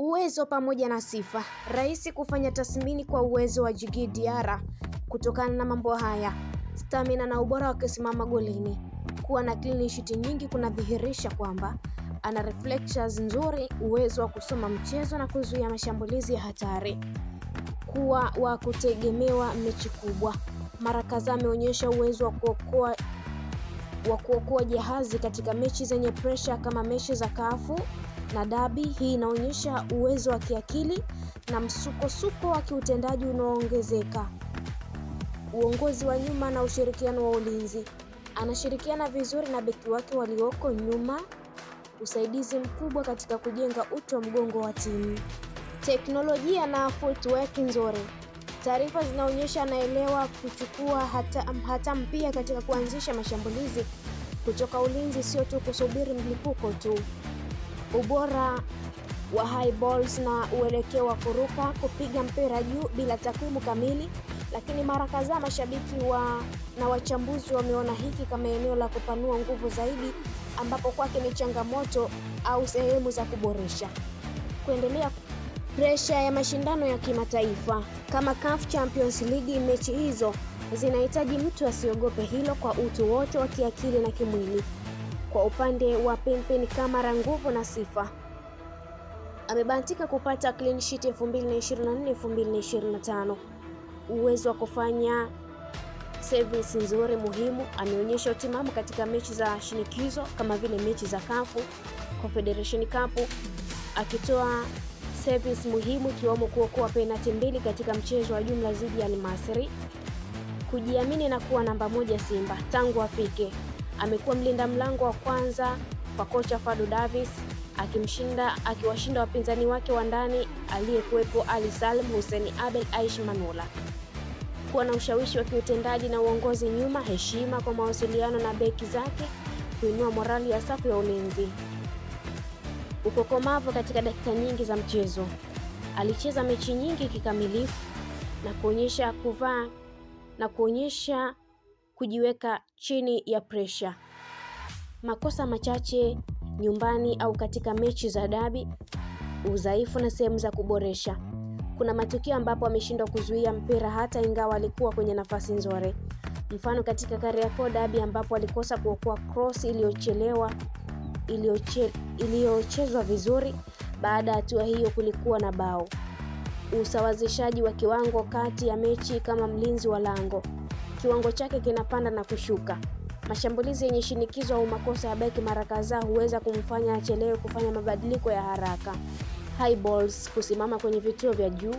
Uwezo pamoja na sifa. Rahisi kufanya tathmini kwa uwezo wa Djigui Diarra kutokana na mambo haya: stamina na ubora wa kusimama golini. Kuwa na clean sheet nyingi kunadhihirisha kwamba ana reflexes nzuri, uwezo wa kusoma mchezo na kuzuia mashambulizi ya hatari. Kuwa wa kutegemewa mechi kubwa. Mara kadhaa ameonyesha uwezo wa kuokoa jahazi katika mechi zenye pressure kama mechi za kafu na dabi. Hii inaonyesha uwezo wa kiakili na msukosuko wa kiutendaji unaoongezeka. Uongozi wa nyuma na ushirikiano wa ulinzi. Anashirikiana vizuri na beki wake walioko nyuma, usaidizi mkubwa katika kujenga uti wa mgongo wa timu. Teknolojia na footwork nzuri. Taarifa zinaonyesha anaelewa kuchukua hata mpia katika kuanzisha mashambulizi kutoka ulinzi, sio tu kusubiri mlipuko tu. Ubora wa high balls na uelekeo wa kuruka, kupiga mpira juu bila takwimu kamili, lakini mara kadhaa mashabiki na wachambuzi wameona hiki kama eneo la kupanua nguvu zaidi, ambapo kwake ni changamoto au sehemu za kuboresha. Kuendelea pressure ya mashindano ya kimataifa kama CAF Champions League, mechi hizo zinahitaji mtu asiogope hilo kwa utu wote wa kiakili na kimwili. Kwa upande wa Pepe Kamara, nguvu na sifa. Amebahatika kupata clean sheet 2024-2025. Uwezo wa kufanya service nzuri muhimu. Ameonyesha utimamu katika mechi za shinikizo kama vile mechi za CAF Confederation Cup, akitoa service muhimu ikiwemo kuokoa penalti 2 katika mchezo wa jumla dhidi ya Al Masry. Kujiamini na kuwa namba moja Simba tangu afike. Amekuwa mlinda mlango wa kwanza kwa kocha Fadlu Davis, akiwashinda wapinzani wake wa ndani aliyekuwepo Ali Salim, Hussein Abel, Aish Manula. Kuwa na ushawishi wa kiutendaji na uongozi nyuma, heshima kwa mawasiliano na beki zake, kuinua morali ya safu ya ulinzi. Ukokomavu katika dakika nyingi za mchezo. Alicheza mechi nyingi kikamilifu na kuonyesha kujiweka chini ya pressure. Makosa machache nyumbani au katika mechi za dabi, udhaifu na sehemu za kuboresha. Kuna matukio ambapo ameshindwa kuzuia mpira hata ingawa alikuwa kwenye nafasi nzuri. Mfano katika Kariakoo dabi ambapo alikosa kuokoa cross iliyochezwa vizuri. Baada ya hatua hiyo kulikuwa na bao. Usawazishaji wa kiwango kati ya mechi kama mlinzi wa lango. Kiwango chake kinapanda na kushuka. Mashambulizi yenye shinikizo au makosa ya beki mara kadhaa huweza kumfanya achelewe kufanya mabadiliko ya haraka. High balls, kusimama kwenye vituo vya juu.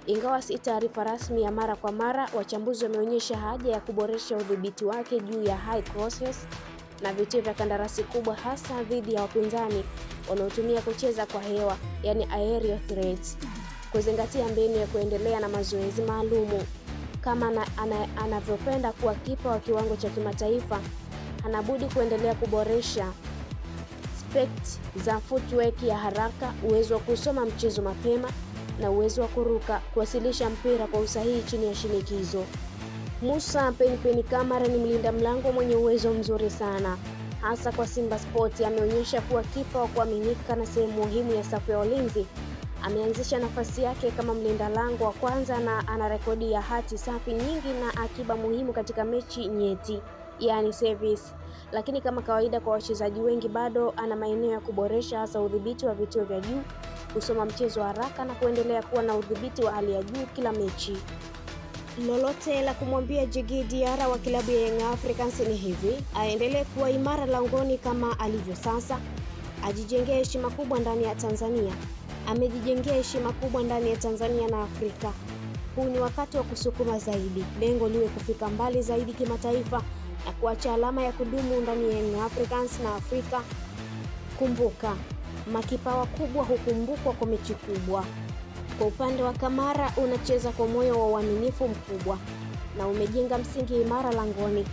Ingawa si taarifa rasmi ya mara kwa mara, wachambuzi wameonyesha haja ya kuboresha udhibiti wake juu ya high crosses na vituo vya kandarasi kubwa, hasa dhidi ya wapinzani wanaotumia kucheza kwa hewa, yani aerial threats. Kuzingatia mbinu ya kuendelea na mazoezi maalumu. Kama anavyopenda kuwa kipa wa kiwango cha kimataifa, hanabudi kuendelea kuboresha aspect za footwork ya haraka, uwezo wa kusoma mchezo mapema na uwezo wa kuruka, kuwasilisha mpira kwa usahihi chini ya shinikizo. Musa Pepe Kamara ni mlinda mlango mwenye uwezo mzuri sana, hasa kwa Simba Sport. Ameonyesha kuwa kipa wa kuaminika na sehemu muhimu ya safu ya ulinzi. Ameanzisha nafasi yake kama mlinda lango wa kwanza na ana rekodi ya hati safi nyingi na akiba muhimu katika mechi nyeti, yani service. Lakini kama kawaida kwa wachezaji wengi, bado ana maeneo ya kuboresha, hasa udhibiti wa vituo vya juu, kusoma mchezo haraka na kuendelea kuwa na udhibiti wa hali ya juu kila mechi. Lolote la kumwambia Djigui Diarra wa klabu ya Young Africans ni hivi: aendelee kuwa imara langoni kama alivyo sasa, ajijengee heshima kubwa ndani ya Tanzania. Amejijengea heshima kubwa ndani ya Tanzania na Afrika. Huu ni wakati wa kusukuma zaidi, lengo liwe kufika mbali zaidi kimataifa na kuacha alama ya kudumu ndani ya Young Africans na Afrika. Kumbuka, makipa wakubwa hukumbukwa kwa mechi kubwa. Kwa upande wa Kamara, unacheza kwa moyo wa uaminifu mkubwa na umejenga msingi imara langoni.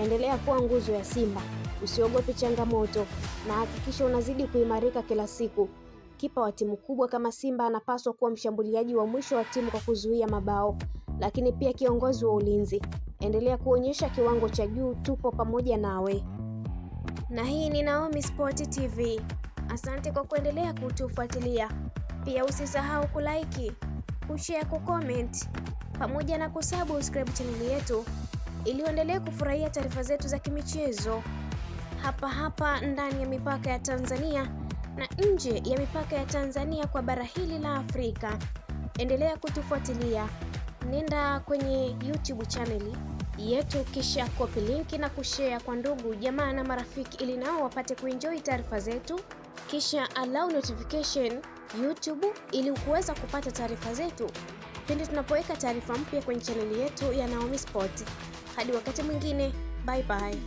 Endelea kuwa nguzo ya Simba, usiogope changamoto na hakikisha unazidi kuimarika kila siku. Kipa wa timu kubwa kama Simba anapaswa kuwa mshambuliaji wa mwisho wa timu kwa kuzuia mabao, lakini pia kiongozi wa ulinzi. Endelea kuonyesha kiwango cha juu, tupo pamoja nawe. Na hii ni Naomi Sport TV. Asante kwa kuendelea kutufuatilia. Pia usisahau kulike, kushare, kucomment pamoja na kusubscribe chaneli yetu ili uendelee kufurahia taarifa zetu za kimichezo hapa ndani ya mipaka ya Tanzania na nje ya mipaka ya Tanzania kwa bara hili la Afrika. Endelea kutufuatilia. Nenda kwenye YouTube chaneli yetu, kisha copy link na kushare kwa ndugu, jamaa na marafiki ili nao wapate kuenjoy taarifa zetu. Kisha allow notification YouTube ili kuweza kupata taarifa zetu pindi tunapoweka taarifa mpya kwenye chaneli yetu ya Naomi Sport. Hadi wakati mwingine, bye bye.